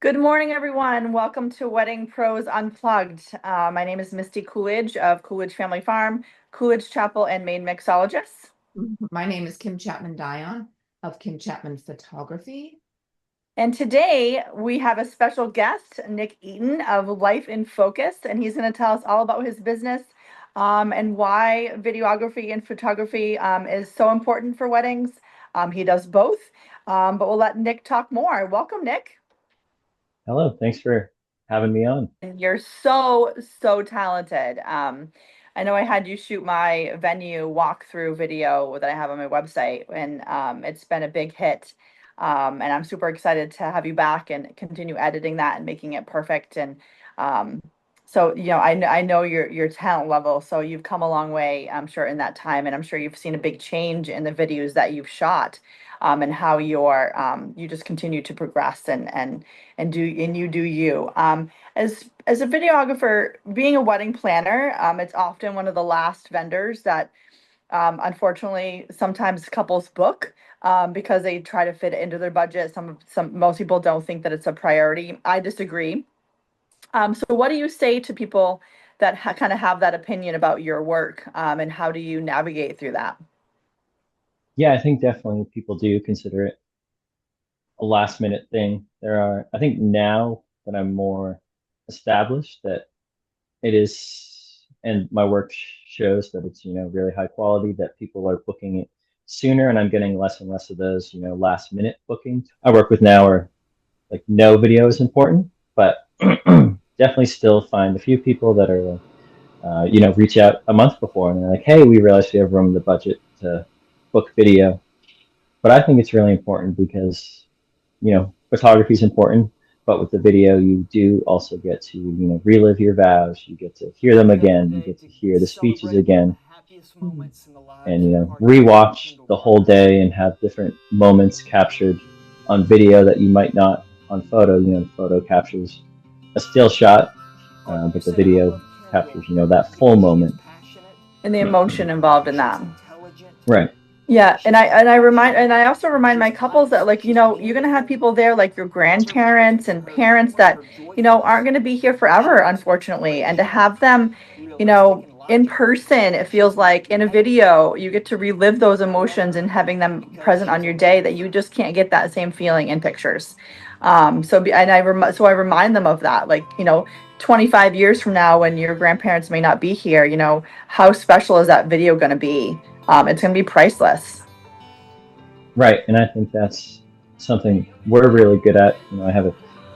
Good morning, everyone. Welcome to Wedding Pros Unplugged. My name is Misty Coolidge of Coolidge Family Farm, Coolidge Chapel, and Maine Mixologists. My name is Kim Chapman Dion of Kim Chapman Photography. And today we have a special guest, Nick Eaton of Life in Focus, and he's going to tell us all about his business and why videography and photography is so important for weddings. He does both, but we'll let Nick talk more. Welcome, Nick. Hello, thanks for having me on. And you're so talented. I know I had you shoot my venue walkthrough video that I have on my website, and it's been a big hit. And I'm super excited to have you back and continue editing that and making it perfect. And um, I know your talent level, so you've come a long way, I'm sure, in that time, and I'm sure you've seen a big change in the videos that you've shot, and how you just continue to progress and you do you. As a videographer, being a wedding planner, it's often one of the last vendors that unfortunately sometimes couples book because they try to fit it into their budget. Most people don't think that it's a priority. I disagree. So what do you say to people that kind of have that opinion about your work, and how do you navigate through that? Yeah, I think definitely people do consider it a last minute thing. I think now that I'm more established, that it is, and my work shows that it's, really high quality, that people are booking it sooner, and I'm getting less and less of those, last minute bookings. I work with now are like no video is important, but definitely still find a few people that are like, reach out a month before and they're like, hey, we realized we have room in the budget to book video. But I think it's really important because, photography is important, but with the video, you do also get to, relive your vows. You get to hear them again. You get to hear the speeches again Mhm. and, rewatch the whole day and have different moments captured on video that you might not on photo. The photo captures a still shot, but the video captures, that full moment. And the emotion involved in that. Right. Yeah, and I also remind my couples that, like, you're gonna have people there like your grandparents and parents that, aren't gonna be here forever, unfortunately. And to have them, in person, it feels like in a video, you get to relive those emotions and having them present on your day that you just can't get that same feeling in pictures. So I remind them of that, like, 25 years from now when your grandparents may not be here, how special is that video gonna be? It's going to be priceless. Right. And I think that's something we're really good at. I have a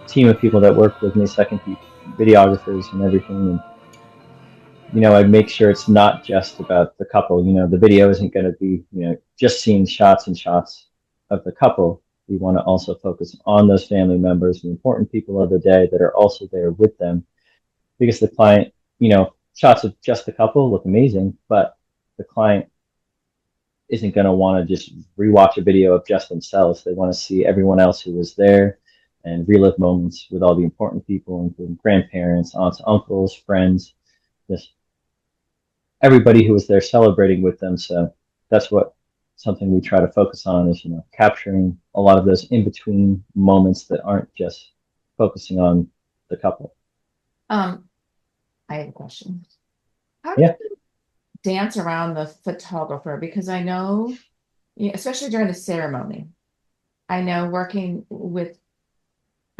team of people that work with me, videographers and everything. And, I make sure it's not just about the couple. The video isn't going to be, just seeing shots and shots of the couple. We want to also focus on those family members, the important people of the day that are also there with them. Because the client, shots of just the couple look amazing, but the client isn't going to want to just rewatch a video of just themselves. They want to see everyone else who was there and relive moments with all the important people, including grandparents, aunts, uncles, friends, just everybody who was there celebrating with them. So that's what something we try to focus on is, capturing a lot of those in between moments that aren't just focusing on the couple. Um, I have a question. How do Yeah. you dance around the photographer? Because I know, especially during the ceremony, I know working with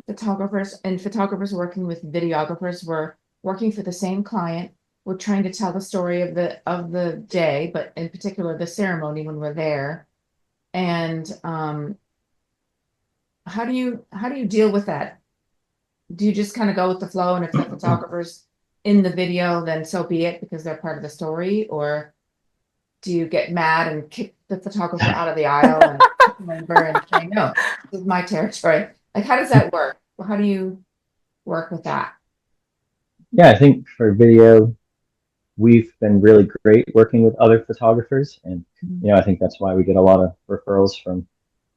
photographers and photographers working with videographers were working for the same client. We're trying to tell the story of the day, but in particular the ceremony when we're there. And how do you deal with that? Do you just kind of go with the flow, and if the photographer's in the video, then so be it because they're part of the story? Or do you get mad and kick the photographer out of the aisle and remember and say, no, this is my territory? Like, how does that work? Or how do you work with that? Yeah, I think for video, we've been really great working with other photographers. And, Mhm. I think that's why we get a lot of referrals from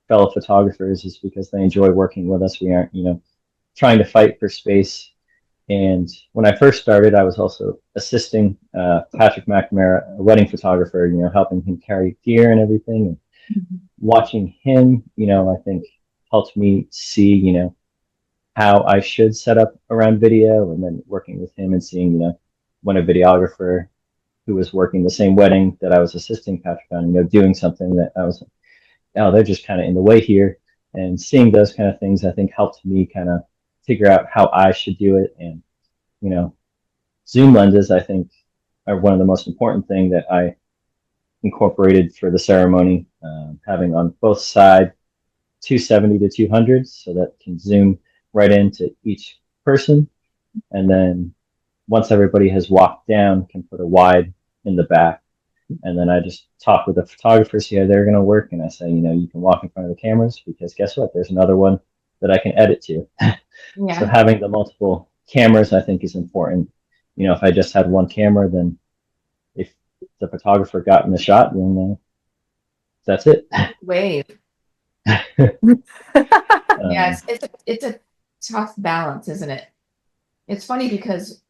fellow photographers is because they enjoy working with us. We aren't, trying to fight for space. And when I first started, I was also assisting Patrick McNamara, a wedding photographer, helping him carry gear and everything. And watching him, I think helped me see, how I should set up around video, and then working with him and seeing, when a videographer who was working the same wedding that I was assisting Patrick on, doing something that I was like, oh, they're just kind of in the way here. And seeing those kind of things, I think, helped me kind of figure out how I should do it. And, you know, zoom lenses, I think, are one of the most important thing that I incorporated for the ceremony, having on both sides 270 to 200 so that can zoom right into each person. And then once everybody has walked down, can put a wide in the back. And then I just talk with the photographers, see how they're going to work. And I say, you can walk in front of the cameras because guess what? There's another one that I can edit to. So Yeah. having the multiple cameras, I think, is important. If I just had one camera, then if the photographer got in the shot, then that's it. Wave. Yeah, Um, it's a tough balance, isn't it? It's funny because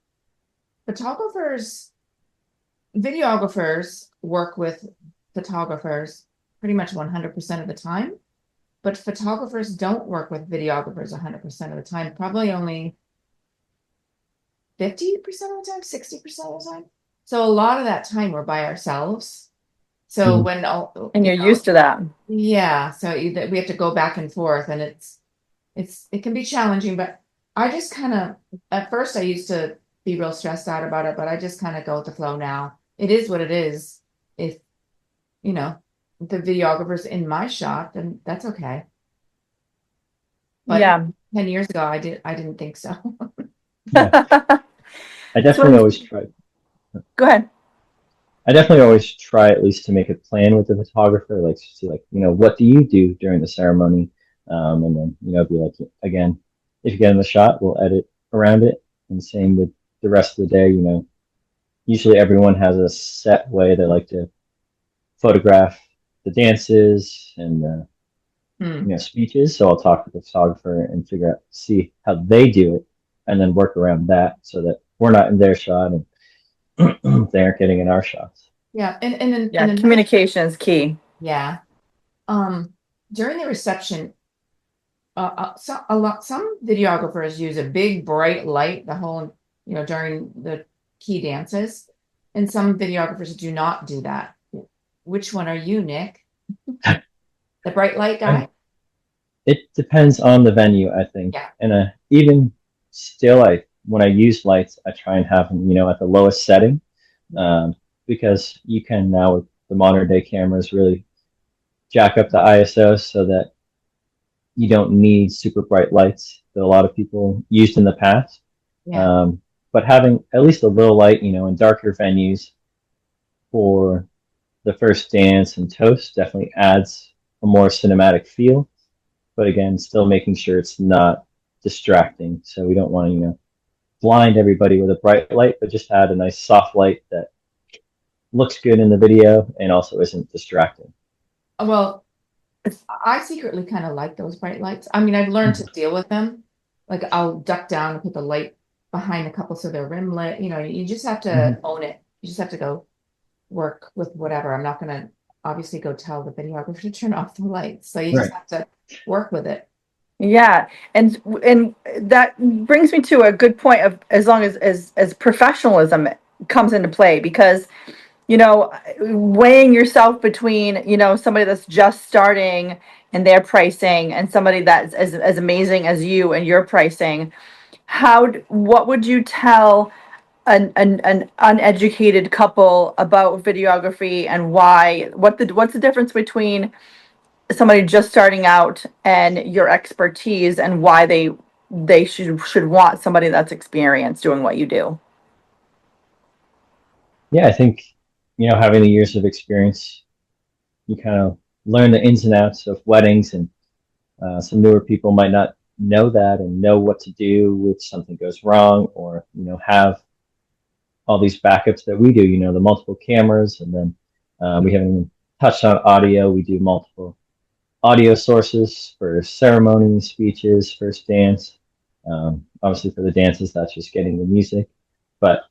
videographers work with photographers pretty much 100% of the time, but photographers don't work with videographers 100% of the time, probably only 50% of the time, 60% of the time. So a lot of that time we're by ourselves. So Mhm. when And you're used to that. yeah, so either we have to go back and forth, and it can be challenging, but I just kind of, at first I used to be real stressed out about it, but I just kind of go with the flow now. It is what it is. If, you know, the videographer's in my shot, then that's okay. But Yeah. 10 years ago, I didn't think so. yeah, I So definitely always try. go ahead. I definitely always try at least to make a plan with the photographer, like to see, like, what do you do during the ceremony, and then be like, again, if you get in the shot, we'll edit around it, and same with the rest of the day. Usually everyone has a set way they like to photograph the dances and the Hmm. speeches. So I'll talk with the photographer and figure out, see how they do it, and then work around that so that we're not in their shot and they aren't getting in our shots. Yeah, Yeah, communication is key. yeah. During the reception, some videographers use a big bright light the whole, during the key dances, and some videographers do not do that. Which one are you, Nick? The bright light And guy? it depends on the venue, I think. Yeah. And even still, when I use lights, I try and have them, at the lowest setting, um, because you can now with the modern day cameras really jack up the ISO so that you don't need super bright lights that a lot of people used in the past. Yeah. But having at least a little light, in darker venues for the first dance and toast definitely adds a more cinematic feel. But again, still making sure it's not distracting. So we don't want to, blind everybody with a bright light, but just add a nice soft light that looks good in the video and also isn't distracting. Well, I secretly kind of like those bright lights. I mean, I've learned to deal with them. Like I'll duck down and put the light behind a couple so they're rim lit. You just have to own it. You just have to go work with whatever. I'm not gonna obviously go tell the videographer to turn off the lights. So you just Right. have to work with it. Yeah, and that brings me to a good point of as long as professionalism comes into play because weighing yourself between somebody that's just starting and their pricing and somebody that's as amazing as you and your pricing, what would you tell an uneducated couple about videography and what's the difference between somebody just starting out and your expertise and why they should want somebody that's experienced doing what you do? Yeah, I think, having the years of experience, you kind of learn the ins and outs of weddings, and some newer people might not know that and know what to do if something goes wrong, or have all these backups that we do. The multiple cameras, and then we haven't even touched on audio. We do multiple audio sources for ceremonies, speeches, first dance. Obviously, for the dances, that's just getting the music, but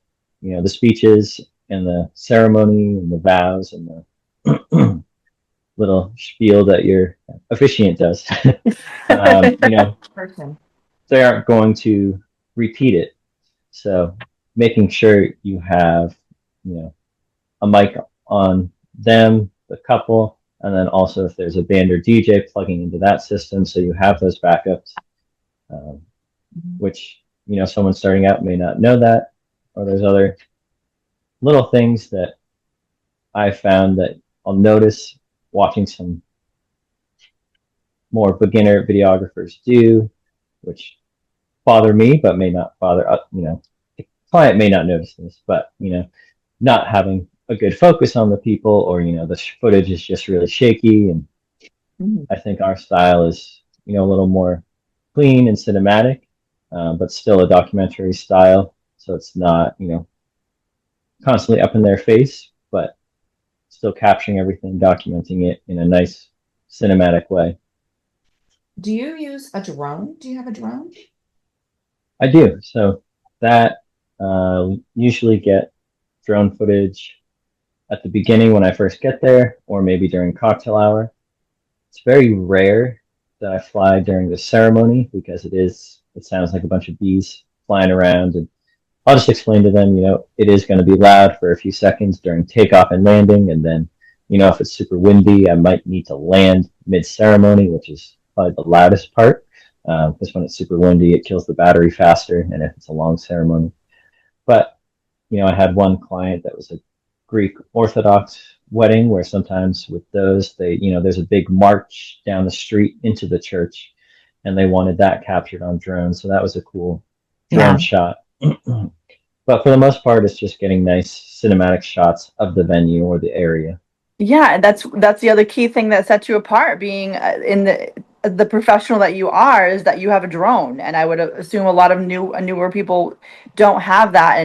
the speeches and the ceremony and the vows and the little spiel that your officiant does. Person. they aren't going to repeat it. So making sure you have, you know, a mic on them, the couple, and then also if there's a band or DJ plugging into that system, so you have those backups, um, which, you know, someone starting out may not know that, or there's other little things that I found that I'll notice watching some more beginner videographers do, which bother me, but may not bother, you know, the client may not notice this, but, you know, not having a good focus on the people, or, you know, the footage is just really shaky. And I think our style is, you know, a little more clean and cinematic, but still a documentary style. So it's not, you know, constantly up in their face, but still capturing everything, documenting it in a nice cinematic way. Do you use a drone? Do you have a drone? I do. So that usually get drone footage at the beginning when I first get there, or maybe during cocktail hour. It's very rare that I fly during the ceremony because it sounds like a bunch of bees flying around. And I'll just explain to them, you know, it is going to be loud for a few seconds during takeoff and landing. And then, you know, if it's super windy, I might need to land mid ceremony, which is probably the loudest part. Because when it's super windy, it kills the battery faster. And if it's a long ceremony, but, you know, I had one client that was a Greek Orthodox wedding where sometimes with those, they, you know, there's a big march down the street into the church, and they wanted that captured on drone. So that was a cool drone shot. But for the most part, it's just getting nice cinematic shots of the venue or the area. Yeah, that's the other key thing that sets you apart, being in the professional that you are, is that you have a drone. And I would assume a lot of newer people don't have that.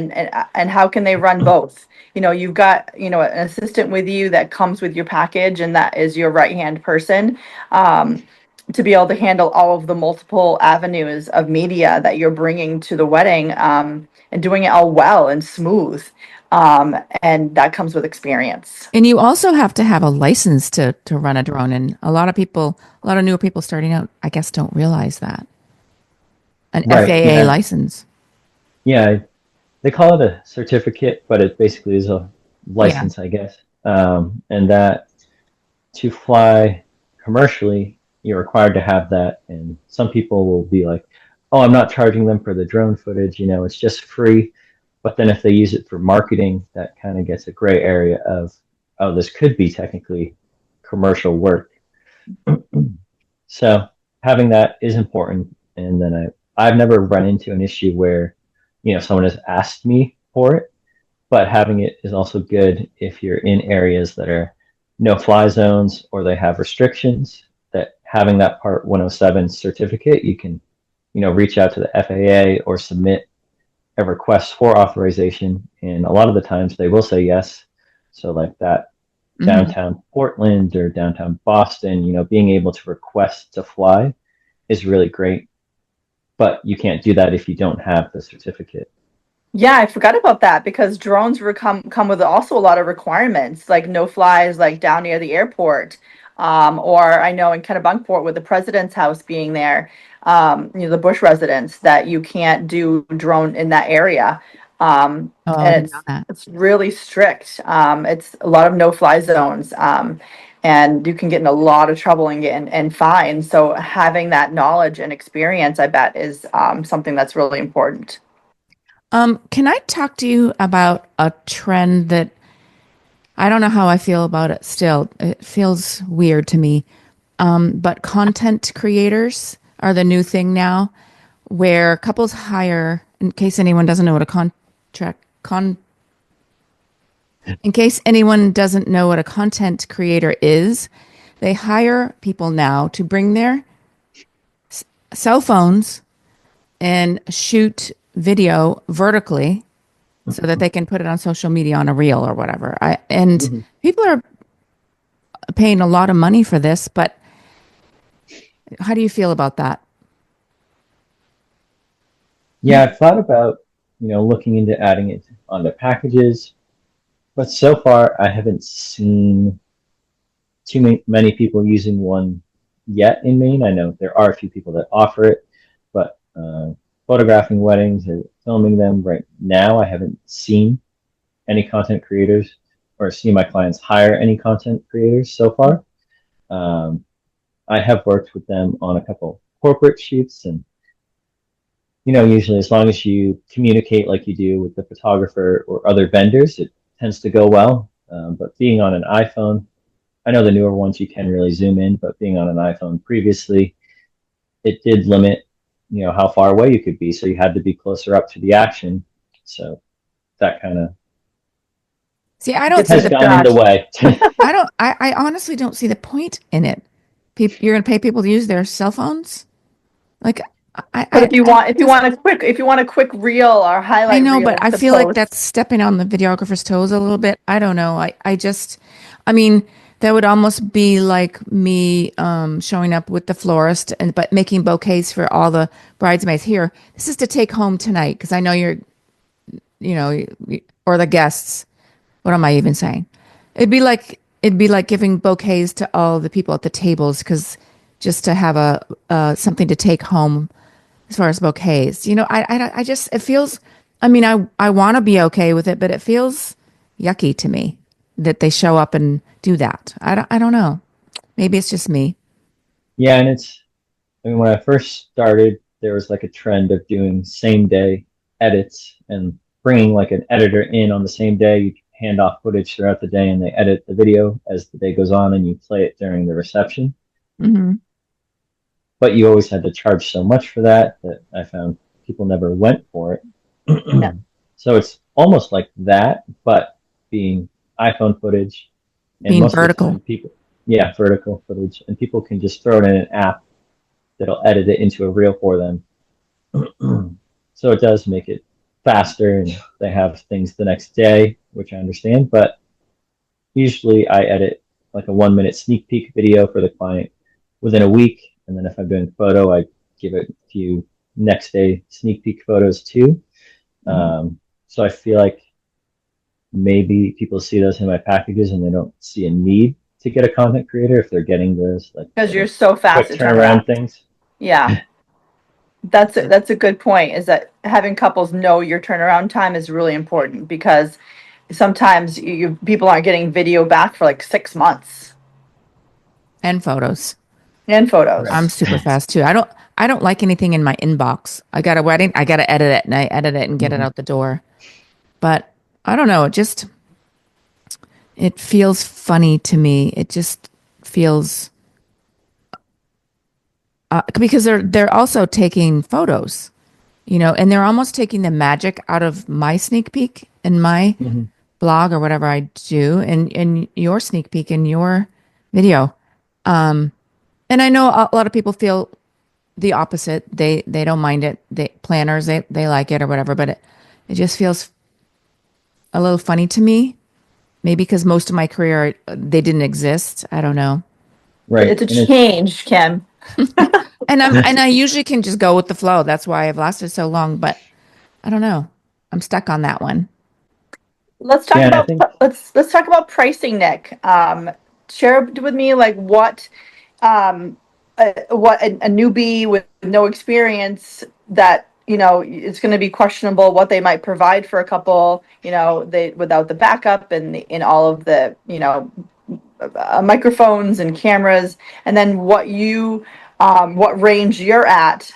And how can they run both? You know, you've got, you know, an assistant with you that comes with your package, and that is your right hand person. To be able to handle all of the multiple avenues of media that you're bringing to the wedding, and doing it all well and smooth. And that comes with experience. And you also have to have a license to run a drone. And a lot of newer people starting out, I guess, don't realize that. An Right. FAA Yeah. license. Yeah. They call it a certificate, but it basically is a license, I guess. And that to fly commercially, you're required to have that. And some people will be like, oh, I'm not charging them for the drone footage, you know, it's just free. But then if they use it for marketing, that kind of gets a gray area of, oh, this could be technically commercial work. So having that is important. And then I've never run into an issue where, you know, someone has asked me for it, but having it is also good if you're in areas that are no fly zones or they have restrictions, that having that Part 107 certificate, you can, you know, reach out to the FAA or submit a request for authorization. And a lot of the times they will say yes. So like that downtown Portland or downtown Boston, you know, being able to request to fly is really great. But you can't do that if you don't have the certificate. Yeah, I forgot about that, because drones come with also a lot of requirements, like no flies, like down near the airport. Or I know in Kennebunkport, with the president's house being there, you know, the Bush residence, that you can't do drone in that area. Oh, I And didn't know that. it's really strict. It's a lot of no fly zones. And you can get in a lot of trouble and get and fines. So having that knowledge and experience, I bet, is something that's really important. Can I talk to you about a trend that I don't know how I feel about it still? It feels weird to me. But content creators are the new thing now, where couples hire, in case anyone doesn't know what a in case anyone doesn't know what a content creator is, they hire people now to bring their cell phones and shoot video vertically so that they can put it on social media on a reel or whatever. And Mhm. people are paying a lot of money for this, but how do you feel about that? Yeah, I've thought about, you know, looking into adding it onto packages, but so far I haven't seen many people using one yet in Maine. I know there are a few people that offer it, but photographing weddings or filming them. Right now, I haven't seen any content creators or seen my clients hire any content creators so far. I have worked with them on a couple corporate shoots, and usually as long as you communicate like you do with the photographer or other vendors, it tends to go well. But being on an iPhone, I know the newer ones you can really zoom in, but being on an iPhone previously, it did limit, how far away you could be. So you had to be closer up to the action. So that kind of See, I don't Gets see has it the, gone in the done. way. I honestly don't see the point in it. You're going to pay people to use their cell phones? Like, But if you I want, just, if you want a quick reel or I highlight know, but reel I to feel like post, that's stepping on the videographer's toes a little bit. I don't know. I just, I mean, that would almost be like me showing up with the florist and but making bouquets for all the bridesmaids. Here, this is to take home tonight because I know you're, or the guests. What am I even saying? It'd be like giving bouquets to all the people at the tables because just to have a something to take home as far as bouquets. I just it feels. I mean, I want to be okay with it, but it feels yucky to me that they show up and do that. I don't know. Maybe it's just me. Yeah, and I mean, when I first started, there was like a trend of doing same day edits and bringing like an editor in on the same day. You hand off footage throughout the day and they edit the video as the day goes on and you play it during the reception. Hmm. But you always had to charge so much for that that I found people never went for it. yeah, So it's almost like that, but being iPhone footage, and Being most of the vertical. time people, yeah, vertical footage, and people can just throw it in an app that'll edit it into a reel for them. So it does make it faster, and they have things the next day, which I understand. But usually I edit like a 1 minute sneak peek video for the client within a week. And then if I'm doing photo, I give it a few next day sneak peek photos too. Mhm. So I feel like maybe people see those in my packages and they don't see a need to get a content creator if they're getting those like because sort you're of so fast quick to turn around. turnaround things. Yeah, that's a good point. Is that having couples know your turnaround time is really important because sometimes people aren't getting video back for like 6 months And photos. and Right. I'm photos. super fast too. I don't like anything in my inbox. I got a wedding, I got to edit it and I edit it and get it Mhm. out the door. But I don't know, it feels funny to me. It just feels because they're also taking photos, and they're almost taking the magic out of my sneak peek in my Mhm. blog or whatever I do and your sneak peek in your video. And I know a lot of people feel the opposite. They don't mind it. They planners they like it or whatever, but it just feels a little funny to me. Maybe because most of my career they didn't exist. I don't know. Right. It's a And it's change, Kim. And I usually can just go with the flow. That's why I've lasted so long, but I don't know. I'm stuck on that one. Let's talk yeah, and I about think let's talk about pricing, Nick. Share with me like um, a newbie with no experience that it's going to be questionable what they might provide for a couple. They without the backup and in all of the microphones and cameras, and then what range you're at,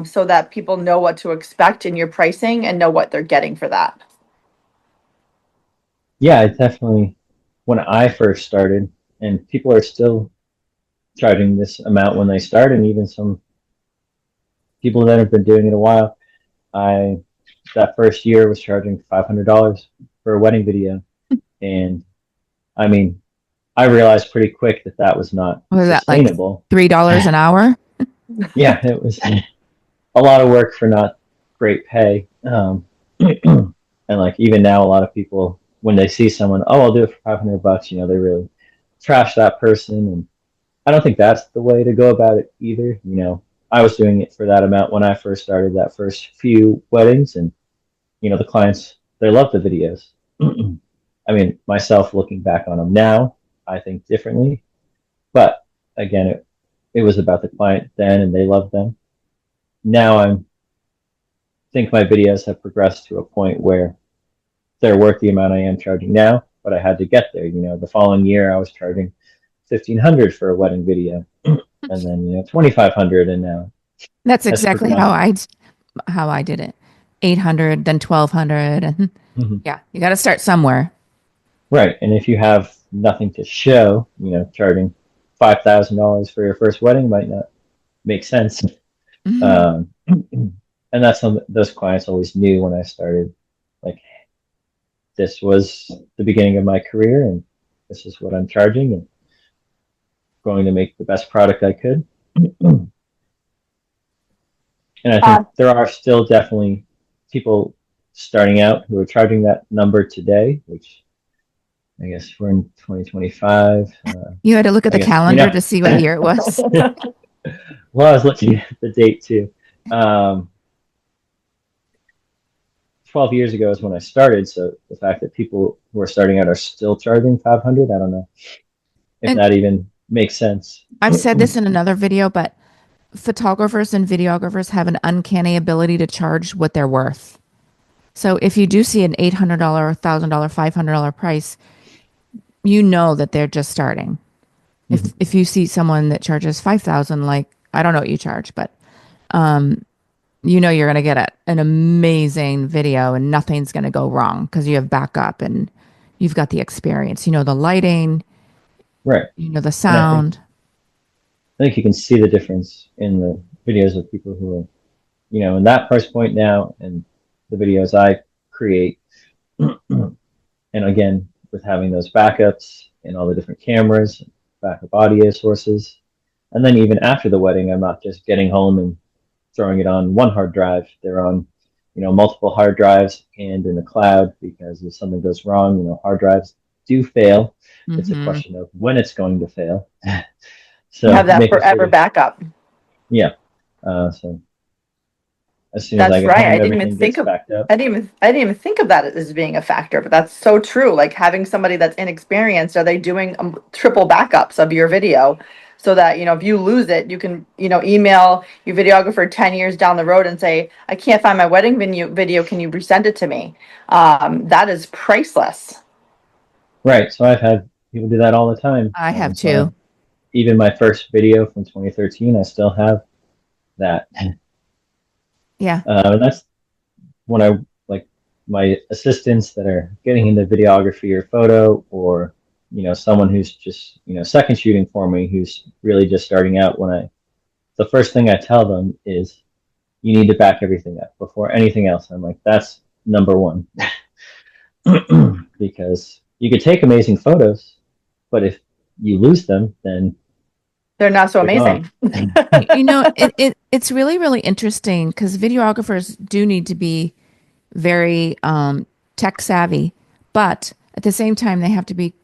so that people know what to expect in your pricing and know what they're getting for that. yeah, it definitely when I first started, and people are still charging this amount when they start, and even some people that have been doing it a while. I that first year was charging $500 for a wedding video, and I mean, I realized pretty quick that that was not What was that like sustainable. $3 an hour? Yeah, it was a lot of work for not great pay. And like even now, a lot of people when they see someone, oh, I'll do it for $500, they really trash that person, and I don't think that's the way to go about it either. I was doing it for that amount when I first started that first few weddings, and the clients they love the videos. I mean, myself looking back on them now, I think differently. But again, it was about the client then, and they loved them. Now I'm think my videos have progressed to a point where they're worth the amount I am charging now, but I had to get there. The following year I was charging 1,500 for a wedding video, and then 2,500, and now That's has exactly how progressed. I did it. 800, then 1,200, and Mhm. yeah, you got to start somewhere. Right, and if you have nothing to show, charging $5,000 for your first wedding might not make sense. Mhm. Um, and that's something those clients always knew when I started. Like, this was the beginning of my career, and this is what I'm charging, and going to make the best product I could. And I think Uh, there are still definitely people starting out who are charging that number today, which I guess we're in 2025. You had to look at I the guess calendar to see what year it was. well, I was looking at the date too. Um, 12 years ago is when I started, so the fact that people who are starting out are still charging 500, I don't know if And that even makes sense. I've said this in another video, but photographers and videographers have an uncanny ability to charge what they're worth. So if you do see an $800, $1,000, $500 price, you know that they're just starting. Mhm. If you see someone that charges 5,000, like I don't know what you charge, but you know you're going to get an amazing video and nothing's going to go wrong because you have backup and you've got the experience. You know the lighting, Right. you know the And I think sound. I think you can see the difference in the videos of people who are, in that price point now, and the videos I create. And again, with having those backups and all the different cameras, backup audio sources, and then even after the wedding, I'm not just getting home and throwing it on one hard drive. They're on, multiple hard drives and in the cloud, because if something goes wrong, hard drives do fail. It's a Hmm. question of when it's going to fail. you have So that making forever sure, backup. yeah. So as soon as I That's get right. home, everything gets backed up. I didn't even think of that as being a factor, but that's so true. Like having somebody that's inexperienced, are they doing triple backups of your video so that, if you lose it, you can, email your videographer 10 years down the road and say, I can't find my wedding video. Can you resend it to me? That is priceless. Right. So I've had people do that all the time. I have So too. even my first video from 2013, I still have that. Yeah. And that's when I like my assistants that are getting into videography or photo, or someone who's just second shooting for me, who's really just starting out. The first thing I tell them is, you need to back everything up before anything else. I'm like, that's number one. Because you could take amazing photos, but if you lose them, then They're not so they're gone. amazing. You know, it's really, really interesting because videographers do need to be very tech savvy, but at the same time, they have to be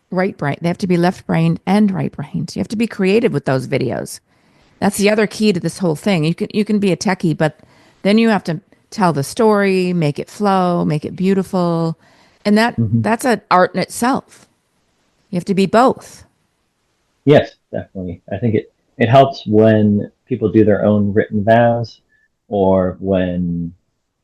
right brain. They have to be left brained and right brained. You have to be creative with those videos. That's the other key to this whole thing. You can be a techie, but then you have to tell the story, make it flow, make it beautiful, and Hmm. that's an art in itself. You have to be both. Yes, definitely. I think it helps when people do their own written vows, or when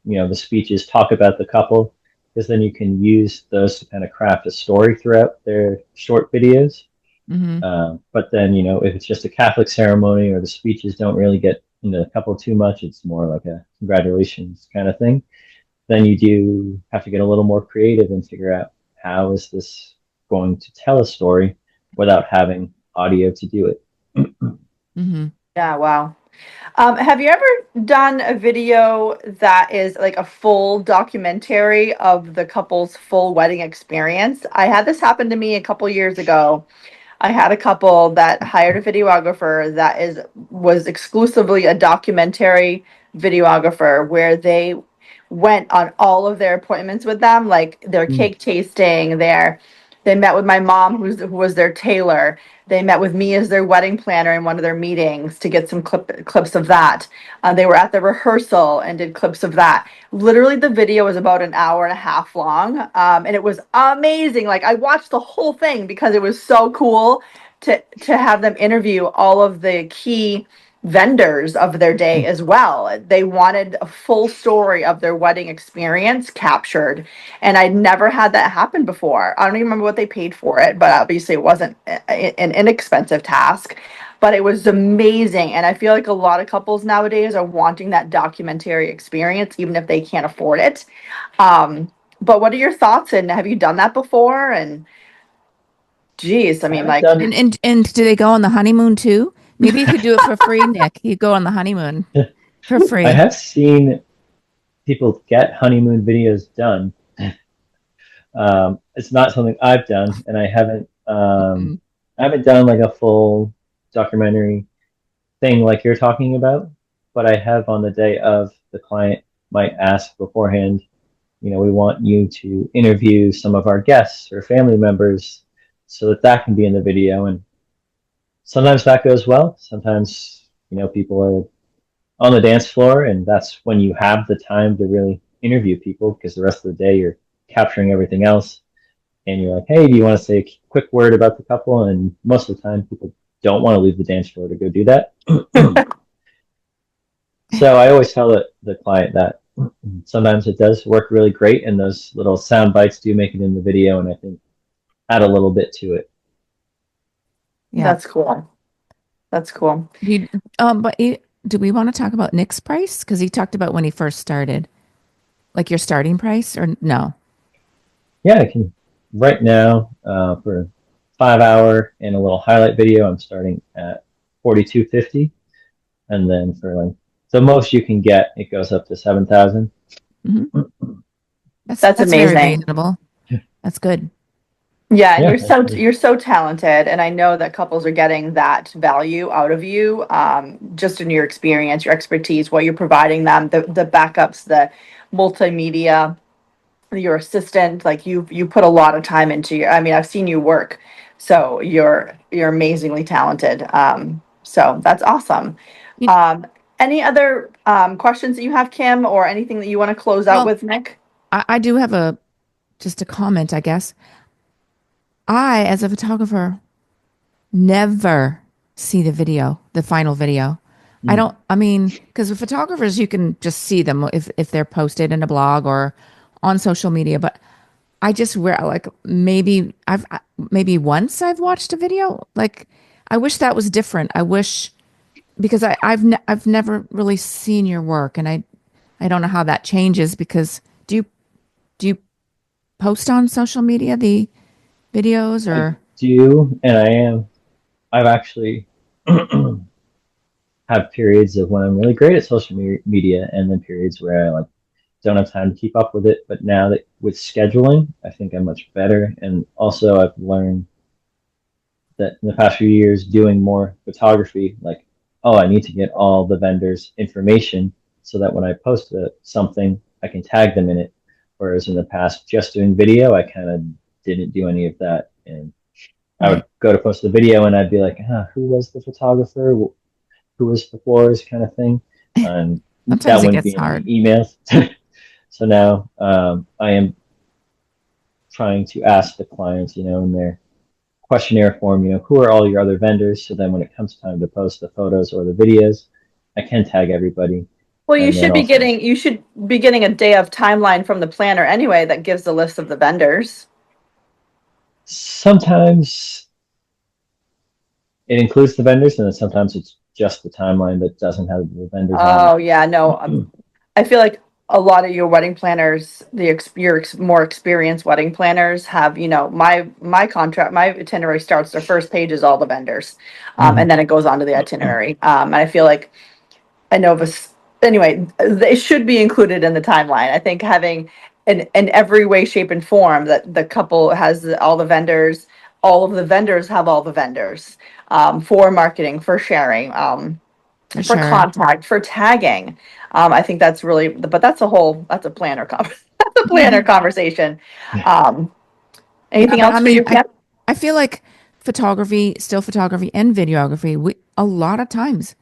the speeches talk about the couple, because then you can use those to kind of craft a story throughout their short videos. Hmm. But then, if it's just a Catholic ceremony, or the speeches don't really get into the couple too much, it's more like a congratulations kind of thing. Then you do have to get a little more creative and figure out, how is this going to tell a story without having audio to do it. Hmm. Yeah, wow. Have you ever done a video that is like a full documentary of the couple's full wedding experience? I had this happen to me a couple years ago. I had a couple that hired a videographer that was exclusively a documentary videographer, where they went on all of their appointments with them, like their Mm. cake tasting, they met with my mom, who was their tailor. They met with me as their wedding planner in one of their meetings to get some clips of that. They were at the rehearsal and did clips of that. Literally, the video was about an hour and a half long, and it was amazing. Like I watched the whole thing because it was so cool to have them interview all of the key vendors of their day as well. They wanted a full story of their wedding experience captured. And I'd never had that happen before. I don't even remember what they paid for it, but obviously it wasn't an inexpensive task. But it was amazing. And I feel like a lot of couples nowadays are wanting that documentary experience, even if they can't afford it. But what are your thoughts? And have you done that before? And geez, I I mean, haven't like, done. And do they go on the honeymoon too? Maybe you could do it for free, Nick. You go on the honeymoon for I free. have seen people get honeymoon videos done. It's not something I've done, and I haven't. Mm. I haven't done like a full documentary thing like you're talking about, but I have on the day of the client might ask beforehand, we want you to interview some of our guests or family members so that that can be in the video. And sometimes that goes well. Sometimes, people are on the dance floor, and that's when you have the time to really interview people because the rest of the day you're capturing everything else. And you're like, hey, do you want to say a quick word about the couple? And most of the time, people don't want to leave the dance floor to go do that. So I always tell the client that sometimes it does work really great, and those little sound bites do make it in the video, and I think add a little bit to it. Yeah. that's cool. That's cool. You, do we want to talk about Nick's price? Because he talked about when he first started, like your starting price, or no? Yeah, I can. Right now, for 5 hour and a little highlight video, I'm starting at 42.50, and then for like the most you can get, it goes up to 7,000. Hmm. That's That's very amazing. reasonable. That's good. Yeah, and Yeah, you're so talented, and I know that couples are getting that value out of you, just in your experience, your expertise, what you're providing them, the backups, the multimedia, your assistant, like you put a lot of time into your, I mean, I've seen you work, so you're amazingly talented. So that's awesome. You- Um, any other questions that you have, Kim, or anything that you want to close out Well, with, Nick? I do have just a comment, I guess. I, as a photographer, never see the video, the final video. mm, I mean, because with photographers, you can just see them if they're posted in a blog or on social media. But I just wear like maybe once I've watched a video. Like I wish that was different. I wish because I've never really seen your work, and I don't know how that changes because do you post on social media the videos I or do, and I've actually have periods of when I'm really great at social media, and then periods where I like don't have time to keep up with it. But now that with scheduling, I think I'm much better. And also, I've learned that in the past few years, doing more photography, like, oh, I need to get all the vendors' information so that when I post something, I can tag them in it. Whereas in the past, just doing video, I kind of didn't do any of that. And I would right? go to post the video and I'd be like, who was the photographer? Who was the florist kind of thing? And that Sometimes it wouldn't gets be in any hard. emails. So now I am trying to ask the clients, in their questionnaire form, who are all your other vendors? So then when it comes time to post the photos or the videos, I can tag everybody. Well, And then also you should be getting a day of timeline from the planner anyway that gives the list of the vendors. sometimes it includes the vendors, and then sometimes it's just the timeline that doesn't have the vendors on it. Oh yeah, no. I feel like a lot of your wedding planners, more experienced wedding planners have, my contract, my itinerary starts, their first page is all the vendors, and Mhm. then it goes on to the itinerary. And I feel like I know this anyway. It should be included in the timeline. I think having in every way, shape, and form that the couple has all the vendors, all of the vendors have all the vendors, for marketing, for sharing. For For sure. contact, for tagging. I think that's really, but that's a planner that's a planner conversation. Um, Yeah, anything but else I for mean, you, Kim? I feel like photography, still photography and videography, a lot of times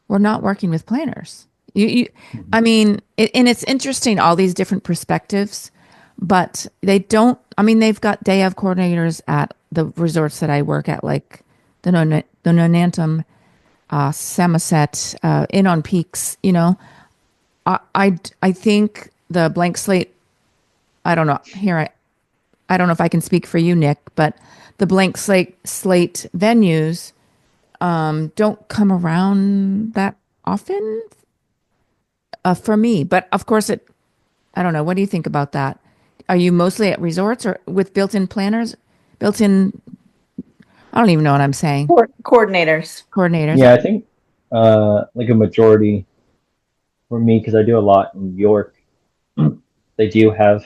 we're not working with planners. I mean, and it's interesting, all these different perspectives, but they don't, I mean, they've got day of coordinators at the resorts that I work at, like the Nonantum, Samoset, in on Peaks, I think the blank slate, I don't know, I don't know if I can speak for you, Nick, but the blank slate venues don't come around that often for me. But of course, I don't know. What do you think about that? Are you mostly at resorts or with built-in planners, built-in? I don't even know what I'm saying. Coordinators. Coordinators. Yeah, I think like a majority for me, because I do a lot in New York, they do have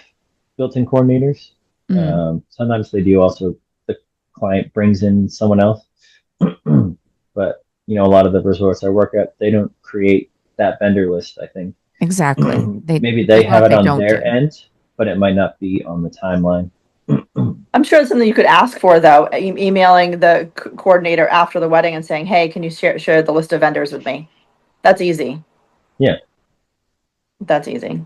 built-in coordinators. Mm, Sometimes they do also, the client brings in someone else. But a lot of the resorts I work at, they don't create that vendor list, I think. exactly. Maybe they There's a have lot it they on don't their do. end, but it might not be on the timeline. I'm sure it's something you could ask for though, emailing the coordinator after the wedding and saying, "Hey, can you share the list of vendors with me?" That's easy. Yeah. That's easy.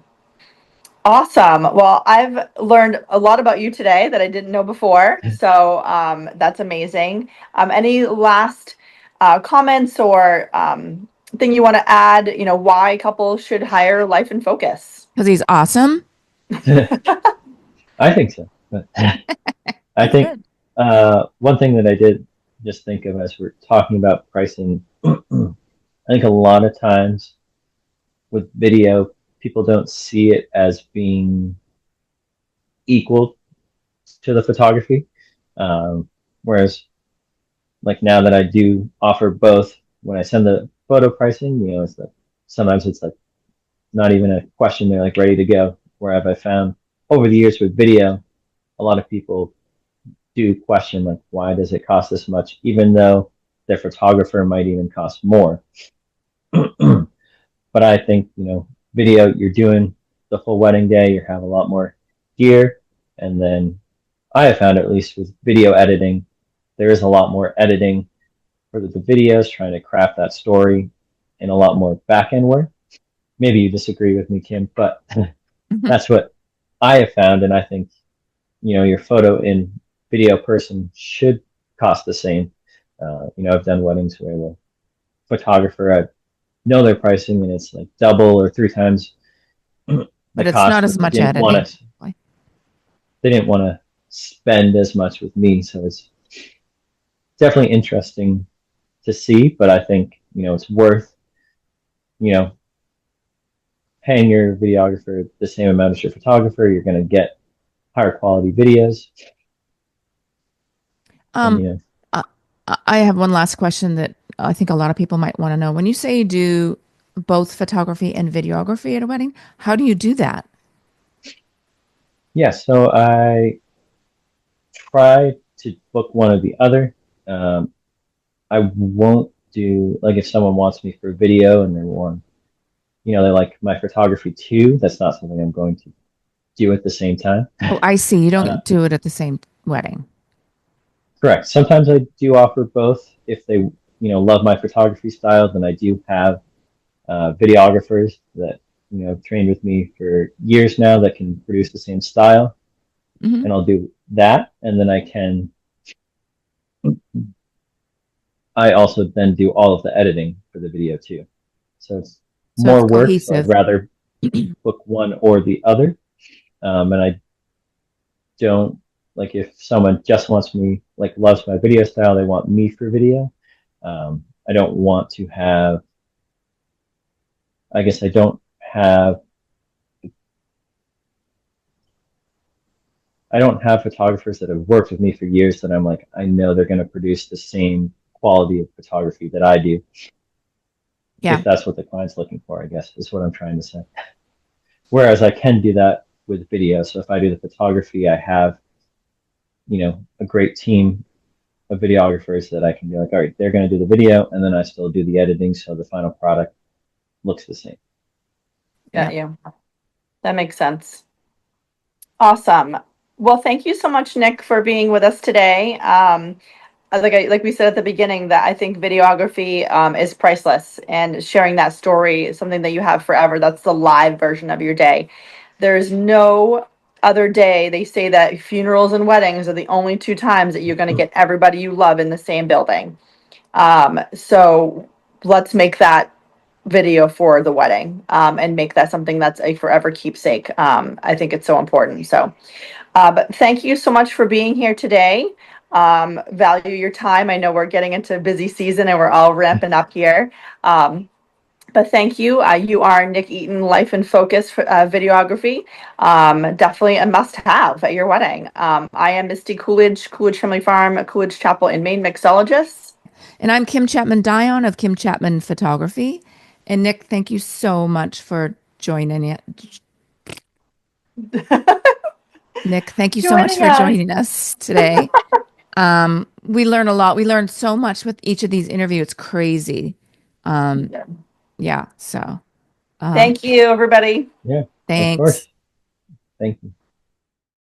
Awesome. Well, I've learned a lot about you today that I didn't know before. So that's amazing. Any last comments or thing you want to add? Why couples should hire Life in Focus? Because he's awesome. I think so. But I think Good. one thing that I did just think of as we're talking about pricing, I think a lot of times with video, people don't see it as being equal to the photography. Whereas, like now that I do offer both, when I send the photo pricing, it's like sometimes it's like not even a question; they're like ready to go. Where have I found over the years with video, a lot of people do question like why does it cost this much, even though their photographer might even cost more. But I think, video, you're doing the full wedding day, you have a lot more gear. And then I have found, at least with video editing, there is a lot more editing for the videos, trying to craft that story and a lot more back end work. Maybe you disagree with me, Kim, but Mhm. that's what I have found. And I think, your photo in video person should cost the same. I've done weddings where the photographer, I know their pricing and it's like double or three times the But it's not cost, but as much editing. they didn't want to spend as much with me. So it's definitely interesting to see, but I think, it's worth, you know, paying your videographer the same amount as your photographer. You're going to get higher quality videos. And, Um, I I have one last question that I think a lot of people might want to know. When you say you do both photography and videography at a wedding, how do you do that? yeah, so I try to book one or the other. Um, I won't do, like, if someone wants me for video and they like my photography too, that's not something I'm going to do at the same time. Oh, I see. You Uh, don't do it at the same wedding. Correct. Sometimes I do offer both. If they, love my photography style, then I do have videographers that, have trained with me for years now that can produce the same style, Hmm. and I'll do that. And then I also then do all of the editing for the video too. So it's So it's more work. So I'd cohesive. rather book one or the other. And I don't, like, if someone just wants me, like, loves my video style, they want me for video. I don't want to have, I guess I don't have, I don't have photographers that have worked with me for years that I'm like, I know they're going to produce the same quality of photography that I do. Yeah. If that's what the client's looking for, I guess is what I'm trying to say. Whereas I can do that with video. So if I do the photography, I have, a great team of videographers that I can be like, all right, they're going to do the video, and then I still do the editing, so the final product looks the same. Yeah. Got you. That makes sense. Awesome. Well, thank you so much, Nick, for being with us today. Like we said at the beginning, that I think videography is priceless, and sharing that story is something that you have forever. That's the live version of your day. There's no other day. They say that funerals and weddings are the only two times that you're going to get everybody you love in the same building. So let's make that video for the wedding, and make that something that's a forever keepsake. I think it's so important. So, but thank you so much for being here today. Value your time. I know we're getting into busy season and we're all ramping up here. But thank you. You are Nick Eaton, Life in Focus for, videography. Definitely a must-have at your wedding. I am Misty Coolidge, Coolidge Family Farm, Coolidge Chapel in Maine, mixologist. And I'm Kim Chapman Dion of Kim Chapman Photography. And Nick, thank you so much for joining it. Nick, thank you so much Joining for us. joining us today. We learn a lot. We learned so much with each of these interviews. It's crazy. Yeah. So, Thank you, everybody. Yeah, of thanks. course. Thank you.